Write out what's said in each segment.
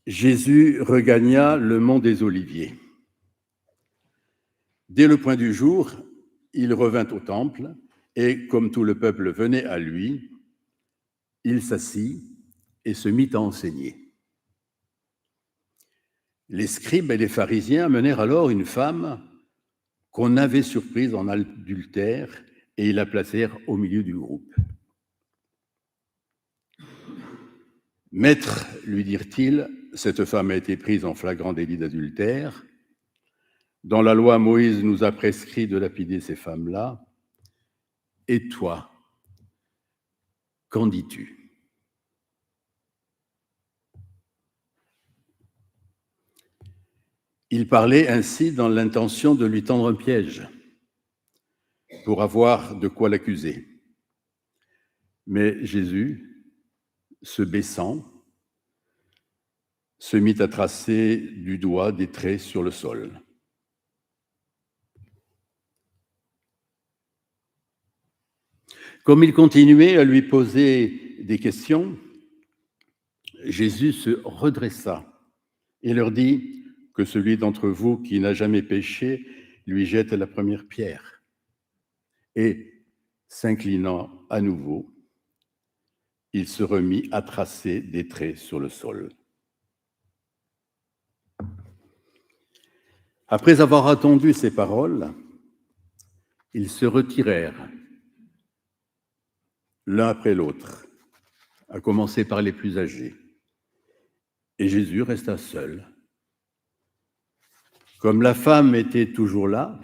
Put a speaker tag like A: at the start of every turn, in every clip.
A: Jésus regagna le mont des Oliviers. Dès le point du jour, il revint au temple et, comme tout le peuple venait à lui, il s'assit et se mit à enseigner. Les scribes et les pharisiens amenèrent alors une femme qu'on avait surprise en adultère et ils la placèrent au milieu du groupe. « Maître, lui dirent-ils, cette femme a été prise en flagrant délit d'adultère. Dans la loi, Moïse nous a prescrit de lapider ces femmes-là. Et toi, qu'en dis-tu » Il parlait ainsi dans l'intention de lui tendre un piège pour avoir de quoi l'accuser. Mais Jésus, se baissant, se mit à tracer du doigt des traits sur le sol. Comme il continuait à lui poser des questions, Jésus se redressa et leur dit que celui d'entre vous qui n'a jamais péché lui jette la première pierre. Et, s'inclinant à nouveau, il se remit à tracer des traits sur le sol. Après avoir entendu ces paroles, ils se retirèrent, l'un après l'autre, à commencer par les plus âgés. Et Jésus resta seul. Comme la femme était toujours là,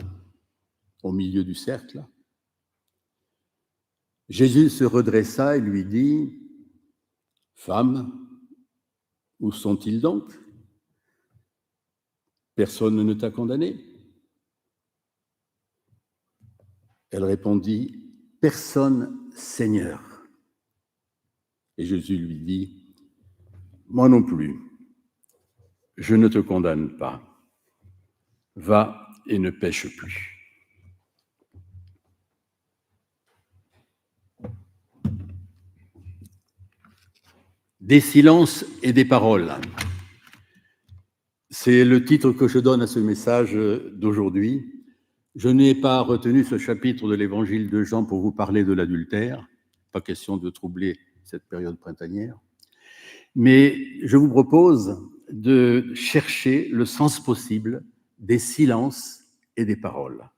A: au milieu du cercle, Jésus se redressa et lui dit : « Femme, où sont-ils donc ? Personne ne t'a condamné ? » Elle répondit : « Personne, Seigneur. » Et Jésus lui dit : « Moi non plus, je ne te condamne pas. Va et ne pêche plus. » Des silences et des paroles. C'est le titre que je donne à ce message d'aujourd'hui. Je n'ai pas retenu ce chapitre de l'évangile de Jean pour vous parler de l'adultère, pas question de troubler cette période printanière, mais je vous propose de chercher le sens possible des silences et des paroles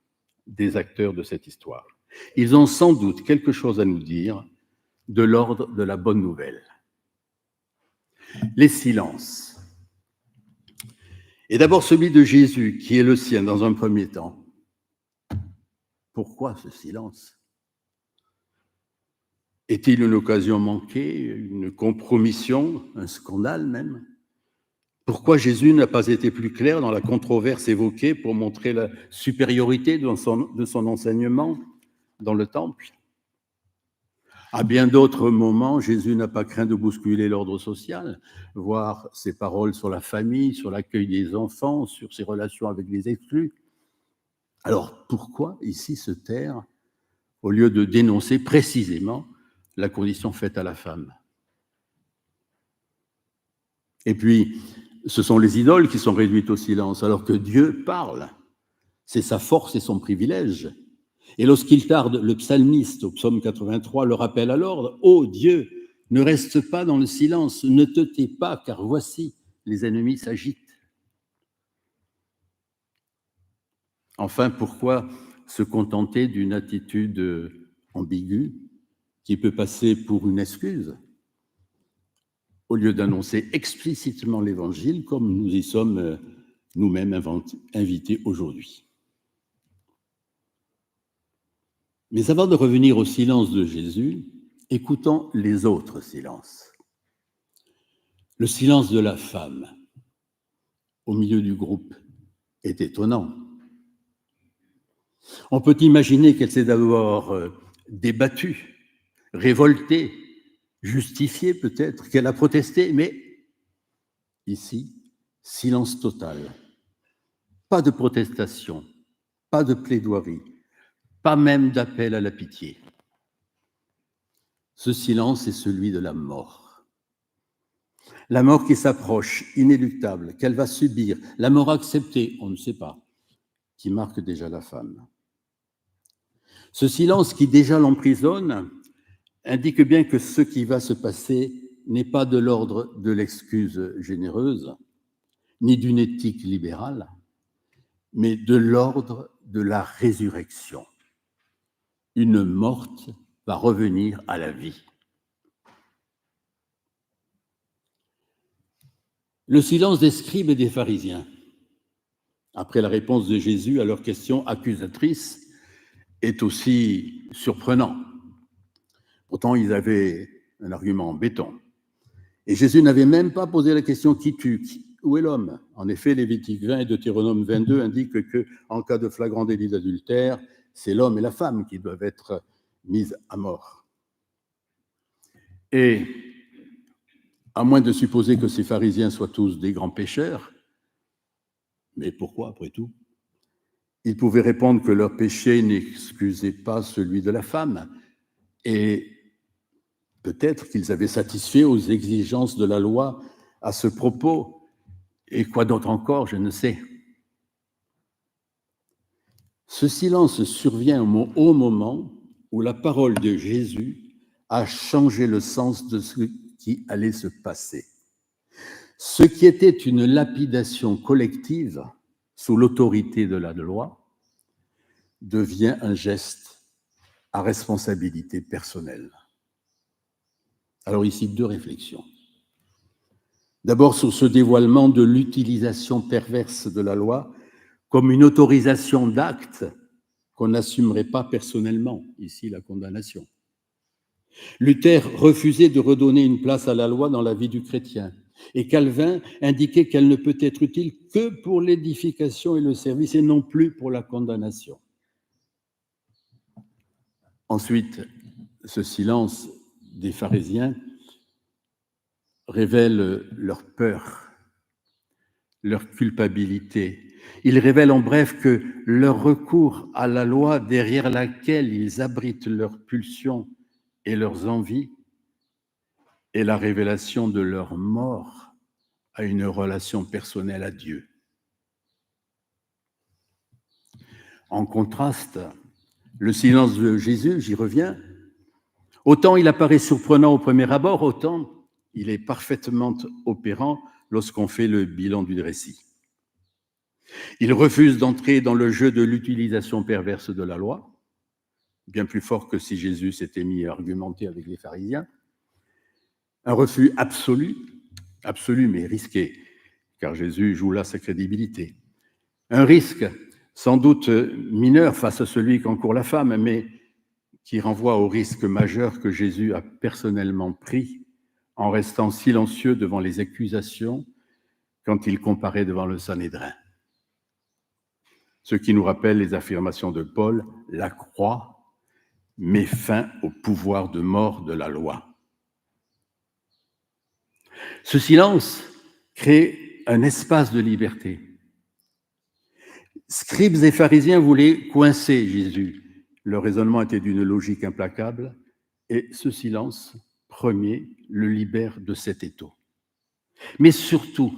A: des acteurs de cette histoire. Ils ont sans doute quelque chose à nous dire de l'ordre de la bonne nouvelle. Les silences. Et d'abord celui de Jésus, qui est le sien dans un premier temps. Pourquoi ce silence ? Est-il une occasion manquée, une compromission, un scandale même ? Pourquoi Jésus n'a pas été plus clair dans la controverse évoquée pour montrer la supériorité de son enseignement dans le temple ? À bien d'autres moments, Jésus n'a pas craint de bousculer l'ordre social, voir ses paroles sur la famille, sur l'accueil des enfants, sur ses relations avec les exclus. Alors pourquoi ici se taire au lieu de dénoncer précisément la condition faite à la femme ? Et puis, ce sont les idoles qui sont réduites au silence, alors que Dieu parle. C'est sa force et son privilège. Et lorsqu'il tarde, le psalmiste, au psaume 83, le rappelle à l'ordre : « Ô Dieu, ne reste pas dans le silence, ne te tais pas, car voici, les ennemis s'agitent. » Enfin, pourquoi se contenter d'une attitude ambiguë qui peut passer pour une excuse au lieu d'annoncer explicitement l'Évangile comme nous y sommes nous-mêmes invités aujourd'hui ? Mais avant de revenir au silence de Jésus, écoutons les autres silences. Le silence de la femme au milieu du groupe est étonnant. On peut imaginer qu'elle s'est d'abord débattue, révoltée, justifiée peut-être, qu'elle a protesté, mais ici, silence total. Pas de protestation, pas de plaidoirie, pas même d'appel à la pitié. Ce silence est celui de la mort. La mort qui s'approche, inéluctable, qu'elle va subir, la mort acceptée, on ne sait pas, qui marque déjà la femme. Ce silence qui déjà l'emprisonne indique bien que ce qui va se passer n'est pas de l'ordre de l'excuse généreuse, ni d'une éthique libérale, mais de l'ordre de la résurrection. Une morte va revenir à la vie. Le silence des scribes et des pharisiens, après la réponse de Jésus à leurs questions accusatrices, est aussi surprenant. Pourtant, ils avaient un argument en béton. Et Jésus n'avait même pas posé la question « qui tue ?» Où est l'homme? En effet, Lévitique 20 et Deutéronome 22 indiquent qu'en cas de flagrant délit d'adultère, c'est l'homme et la femme qui doivent être mis à mort. Et à moins de supposer que ces pharisiens soient tous des grands pécheurs, mais pourquoi après tout? Ils pouvaient répondre que leur péché n'excusait pas celui de la femme, et peut-être qu'ils avaient satisfait aux exigences de la loi à ce propos, et quoi d'autre encore, je ne sais. Ce silence survient au moment où la parole de Jésus a changé le sens de ce qui allait se passer. Ce qui était une lapidation collective sous l'autorité de la loi devient un geste à responsabilité personnelle. Alors ici, deux réflexions. D'abord sur ce dévoilement de l'utilisation perverse de la loi comme une autorisation d'acte qu'on n'assumerait pas personnellement, ici la condamnation. Luther refusait de redonner une place à la loi dans la vie du chrétien, et Calvin indiquait qu'elle ne peut être utile que pour l'édification et le service, et non plus pour la condamnation. Ensuite, ce silence des pharisiens révèle leur peur, leur culpabilité. Il révèle en bref que leur recours à la loi derrière laquelle ils abritent leurs pulsions et leurs envies est la révélation de leur mort à une relation personnelle à Dieu. En contraste, le silence de Jésus, j'y reviens, autant il apparaît surprenant au premier abord, autant il est parfaitement opérant lorsqu'on fait le bilan du récit. Il refuse d'entrer dans le jeu de l'utilisation perverse de la loi, bien plus fort que si Jésus s'était mis à argumenter avec les pharisiens. Un refus absolu mais risqué, car Jésus joue là sa crédibilité. Un risque sans doute mineur face à celui qu'encourt la femme, mais qui renvoie au risque majeur que Jésus a personnellement pris en restant silencieux devant les accusations quand il comparaît devant le Sanhédrin. Ce qui nous rappelle les affirmations de Paul, la croix met fin au pouvoir de mort de la loi. Ce silence crée un espace de liberté. Scribes et pharisiens voulaient coincer Jésus. Leur raisonnement était d'une logique implacable et ce silence premier le libère de cet étau. Mais surtout,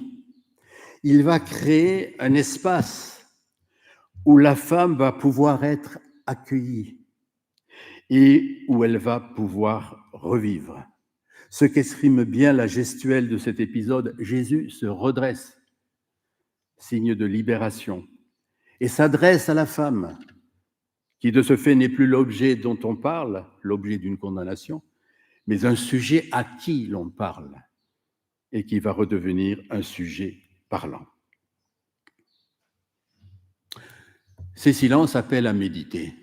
A: il va créer un espace où la femme va pouvoir être accueillie et où elle va pouvoir revivre. Ce qu'exprime bien la gestuelle de cet épisode, Jésus se redresse, signe de libération, et s'adresse à la femme, qui de ce fait n'est plus l'objet dont on parle, l'objet d'une condamnation, mais un sujet à qui l'on parle, et qui va redevenir un sujet parlant. Ces silences appellent à méditer.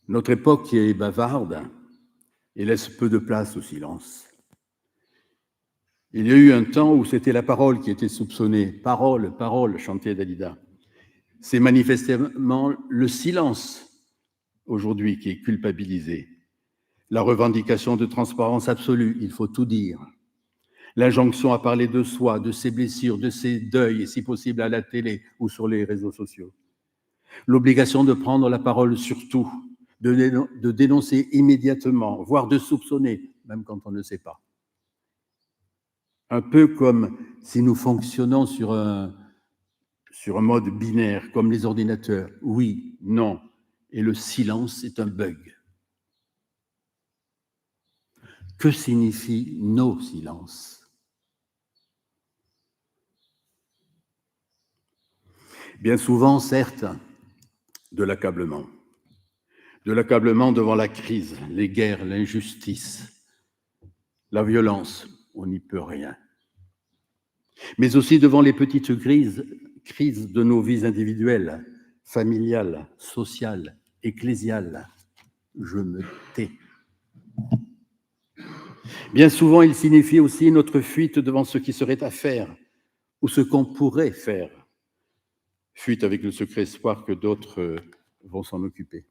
A: Notre époque est bavarde et laisse peu de place au silence. Il y a eu un temps où c'était la parole qui était soupçonnée. Parole, parole, chantait Dalida. C'est manifestement le silence aujourd'hui qui est culpabilisé. La revendication de transparence absolue, il faut tout dire. L'injonction à parler de soi, de ses blessures, de ses deuils, et si possible à la télé ou sur les réseaux sociaux. L'obligation de prendre la parole sur tout, de dénoncer immédiatement, voire de soupçonner, même quand on ne sait pas. Un peu comme si nous fonctionnons sur un mode binaire, comme les ordinateurs. Oui, non. Et le silence est un bug. Que signifient nos silences? Bien souvent, certes, de l'accablement. De l'accablement devant la crise, les guerres, l'injustice, la violence, on n'y peut rien. Mais aussi devant les petites crises de nos vies individuelles, familiales, sociales, ecclésiales. Je me tais. Bien souvent, il signifie aussi notre fuite devant ce qui serait à faire ou ce qu'on pourrait faire. Fuite avec le secret espoir que d'autres vont s'en occuper.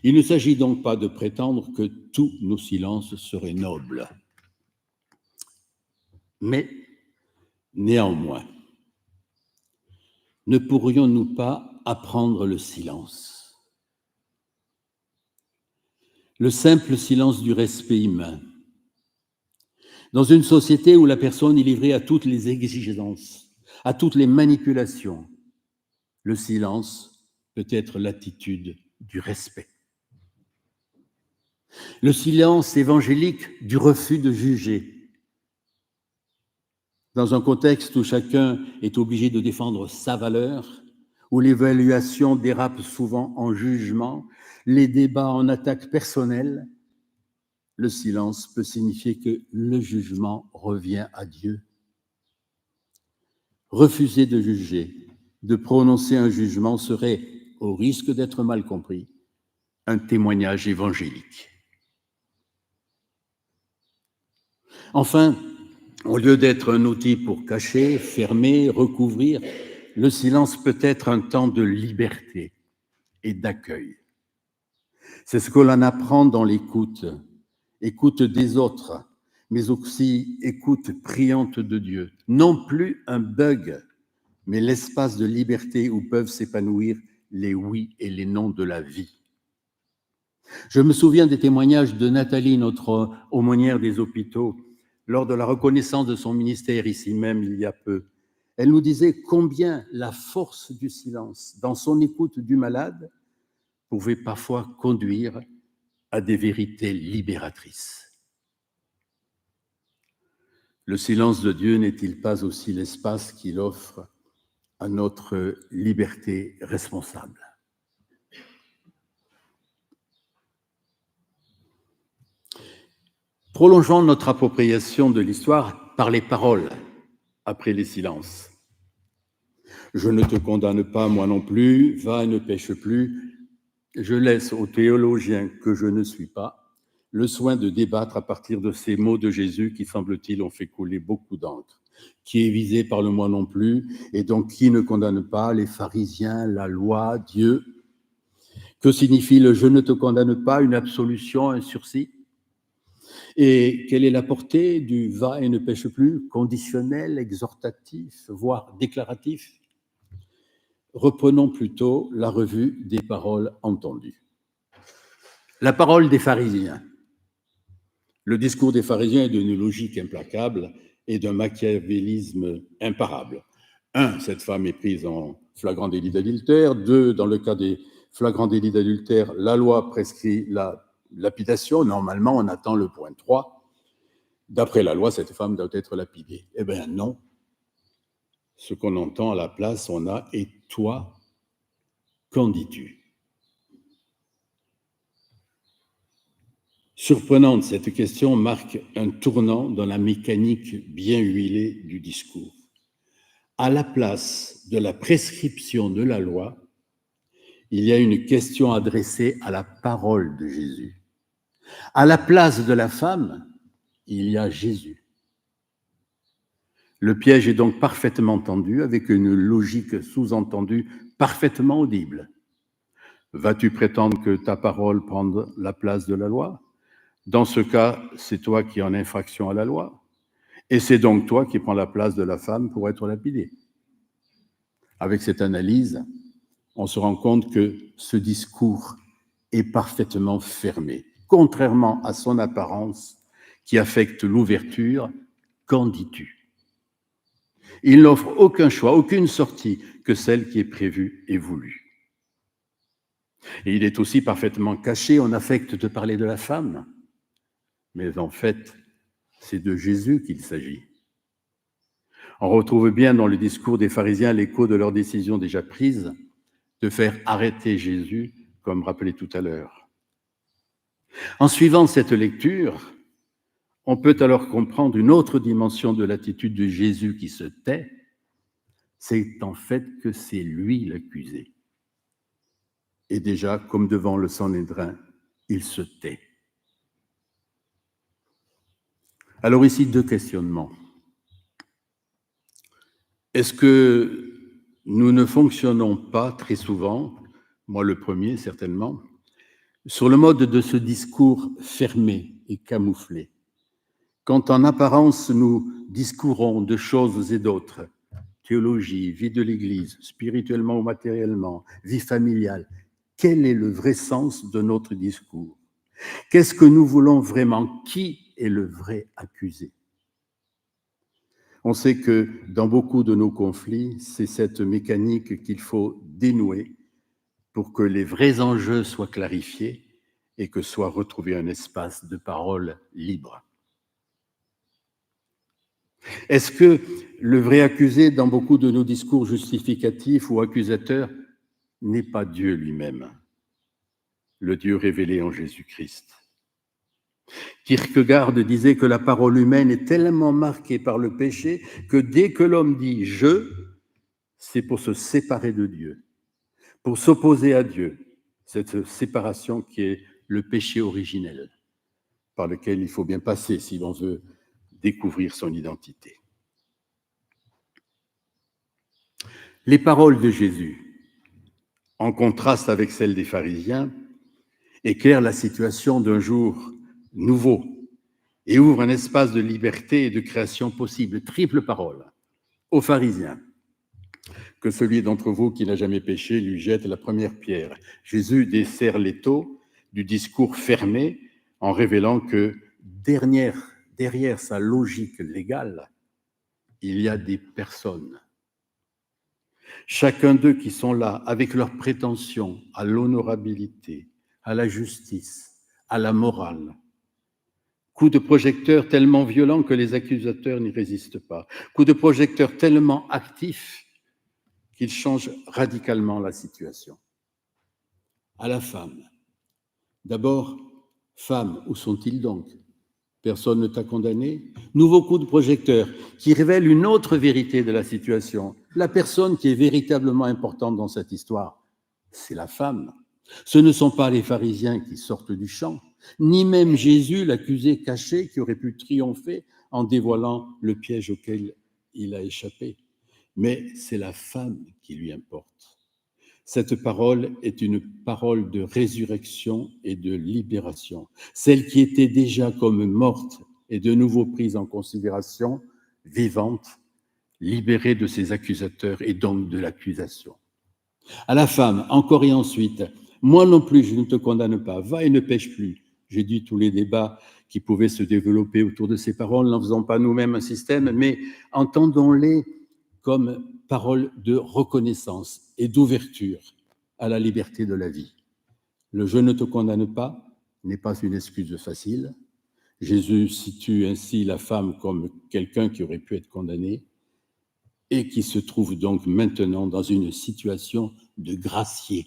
A: Il ne s'agit donc pas de prétendre que tous nos silences seraient nobles. Mais, néanmoins, ne pourrions-nous pas apprendre le silence? Le simple silence du respect humain. Dans une société où la personne est livrée à toutes les exigences, à toutes les manipulations, le silence peut être l'attitude du respect. Le silence évangélique du refus de juger. Dans un contexte où chacun est obligé de défendre sa valeur, où l'évaluation dérape souvent en jugement, les débats en attaque personnelle, le silence peut signifier que le jugement revient à Dieu. Refuser de juger, de prononcer un jugement serait, au risque d'être mal compris, un témoignage évangélique. Enfin, au lieu d'être un outil pour cacher, fermer, recouvrir, le silence peut être un temps de liberté et d'accueil. C'est ce que l'on apprend dans l'écoute, écoute des autres, mais aussi écoute priante de Dieu. Non plus un bug, mais l'espace de liberté où peuvent s'épanouir les oui et les non de la vie. Je me souviens des témoignages de Nathalie, notre aumônière des hôpitaux, lors de la reconnaissance de son ministère ici même il y a peu. Elle nous disait combien la force du silence dans son écoute du malade pouvait parfois conduire à des vérités libératrices. Le silence de Dieu n'est-il pas aussi l'espace qu'il offre à notre liberté responsable? Prolongeons notre appropriation de l'histoire par les paroles après les silences. Je ne te condamne pas, moi non plus, va et ne pêche plus. Je laisse aux théologiens que je ne suis pas le soin de débattre à partir de ces mots de Jésus qui, semble-t-il, ont fait couler beaucoup d'encre. Qui est visé par le moi non plus, et donc qui ne condamne pas les pharisiens, la loi, Dieu. Que signifie le je ne te condamne pas, une absolution, un sursis? Et quelle est la portée du va et ne pêche plus, conditionnel, exhortatif, voire déclaratif? Reprenons plutôt la revue des paroles entendues. La parole des pharisiens. Le discours des pharisiens est d'une logique implacable et d'un machiavélisme imparable. 1, cette femme est prise en flagrant délit d'adultère. 2, dans le cas des flagrants délits d'adultère, la loi prescrit la lapidation. Normalement, on attend le point 3. D'après la loi, cette femme doit être lapidée. Eh bien non. Ce qu'on entend à la place, on a « et toi, qu'en dis-tu » Surprenante, cette question marque un tournant dans la mécanique bien huilée du discours. À la place de la prescription de la loi, il y a une question adressée à la parole de Jésus. À la place de la femme, il y a Jésus. Le piège est donc parfaitement tendu, avec une logique sous-entendue parfaitement audible. Vas-tu prétendre que ta parole prend la place de la loi ? Dans ce cas, c'est toi qui es en infraction à la loi, et c'est donc toi qui prends la place de la femme pour être lapidée. Avec cette analyse, on se rend compte que ce discours est parfaitement fermé. contrairement à son apparence qui affecte l'ouverture. Qu'en dis-tu ? Il n'offre aucun choix, aucune sortie que celle qui est prévue et voulue. Et il est aussi parfaitement caché, on affecte de parler de la femme, mais en fait, c'est de Jésus qu'il s'agit. On retrouve bien dans le discours des pharisiens l'écho de leur décision déjà prise de faire arrêter Jésus, comme rappelé tout à l'heure. En suivant cette lecture, on peut alors comprendre une autre dimension de l'attitude de Jésus qui se tait, c'est en fait que c'est lui l'accusé. Et déjà, comme devant le Sanhédrin, il se tait. Alors ici, deux questionnements. Est-ce que nous ne fonctionnons pas très souvent, moi le premier certainement, sur le mode de ce discours fermé et camouflé, quand en apparence nous discourons de choses et d'autres, théologie, vie de l'Église, spirituellement ou matériellement, vie familiale, quel est le vrai sens de notre discours ? Qu'est-ce que nous voulons vraiment ? Qui est le vrai accusé ? On sait que dans beaucoup de nos conflits, c'est cette mécanique qu'il faut dénouer pour que les vrais enjeux soient clarifiés et que soit retrouvé un espace de parole libre. Est-ce que le vrai accusé dans beaucoup de nos discours justificatifs ou accusateurs n'est pas Dieu lui-même, le Dieu révélé en Jésus-Christ ? Kierkegaard disait que la parole humaine est tellement marquée par le péché que dès que l'homme dit « je », c'est pour se séparer de Dieu, pour s'opposer à Dieu, cette séparation qui est le péché originel, par lequel il faut bien passer si l'on veut découvrir son identité. Les paroles de Jésus, en contraste avec celles des pharisiens, éclairent la situation d'un jour nouveau et ouvrent un espace de liberté et de création possible. Triple parole aux pharisiens. Que celui d'entre vous qui n'a jamais péché lui jette la première pierre. Jésus dessert l'étau du discours fermé en révélant que derrière sa logique légale, il y a des personnes. Chacun d'eux qui sont là avec leurs prétentions à l'honorabilité, à la justice, à la morale. Coup de projecteur tellement violent que les accusateurs n'y résistent pas. Coup de projecteur tellement actif qu'il change radicalement la situation. À la femme. D'abord, femme, où sont-ils donc ? Personne ne t'a condamné ? Nouveau coup de projecteur qui révèle une autre vérité de la situation. La personne qui est véritablement importante dans cette histoire, c'est la femme. Ce ne sont pas les pharisiens qui sortent du champ, ni même Jésus, l'accusé caché, qui aurait pu triompher en dévoilant le piège auquel il a échappé. Mais c'est la femme qui lui importe. Cette parole est une parole de résurrection et de libération. Celle qui était déjà comme morte est de nouveau prise en considération, vivante, libérée de ses accusateurs et donc de l'accusation. À la femme, encore et ensuite, moi non plus, je ne te condamne pas, va et ne pêche plus. J'ai dit tous les débats qui pouvaient se développer autour de ces paroles, n'en faisons pas nous-mêmes un système, mais entendons-les comme paroles de reconnaissance et d'ouverture à la liberté de la vie. Le « je ne te condamne pas » n'est pas une excuse facile. Jésus situe ainsi la femme comme quelqu'un qui aurait pu être condamné et qui se trouve donc maintenant dans une situation de gracié.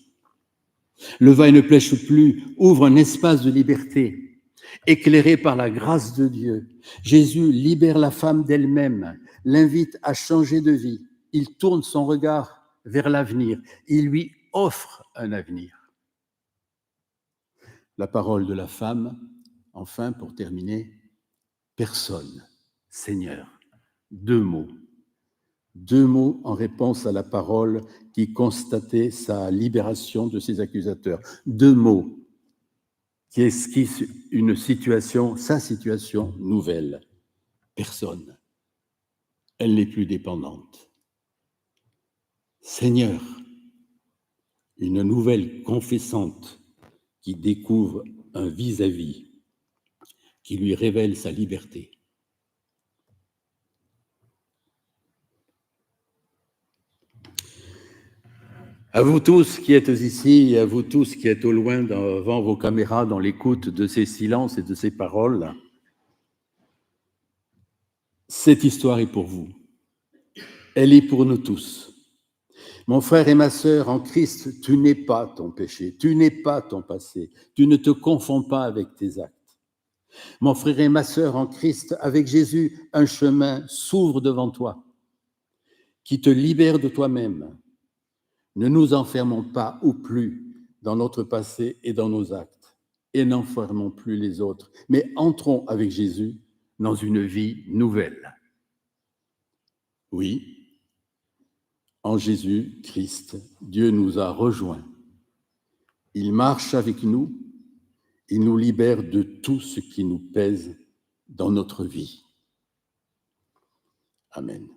A: Le « va et ne pêche plus » ouvre un espace de liberté, éclairé par la grâce de Dieu. Jésus libère la femme d'elle-même, l'invite à changer de vie. Il tourne son regard vers l'avenir. Il lui offre un avenir. La parole de la femme, enfin, pour terminer, personne, Seigneur. Deux mots en réponse à la parole qui constatait sa libération de ses accusateurs. Deux mots qui esquissent sa situation nouvelle. Personne. Elle n'est plus dépendante. Seigneur, une nouvelle confessante qui découvre un vis-à-vis qui lui révèle sa liberté. À vous tous qui êtes ici, et à vous tous qui êtes au loin devant vos caméras, dans l'écoute de ces silences et de ces paroles, cette histoire est pour vous. Elle est pour nous tous. Mon frère et ma sœur en Christ, tu n'es pas ton péché, tu n'es pas ton passé, tu ne te confonds pas avec tes actes. Mon frère et ma sœur en Christ, avec Jésus, un chemin s'ouvre devant toi, qui te libère de toi-même. Ne nous enfermons pas ou plus dans notre passé et dans nos actes, et n'enfermons plus les autres, mais entrons avec Jésus dans une vie nouvelle. Oui, en Jésus-Christ, Dieu nous a rejoints. Il marche avec nous, il nous libère de tout ce qui nous pèse dans notre vie. Amen.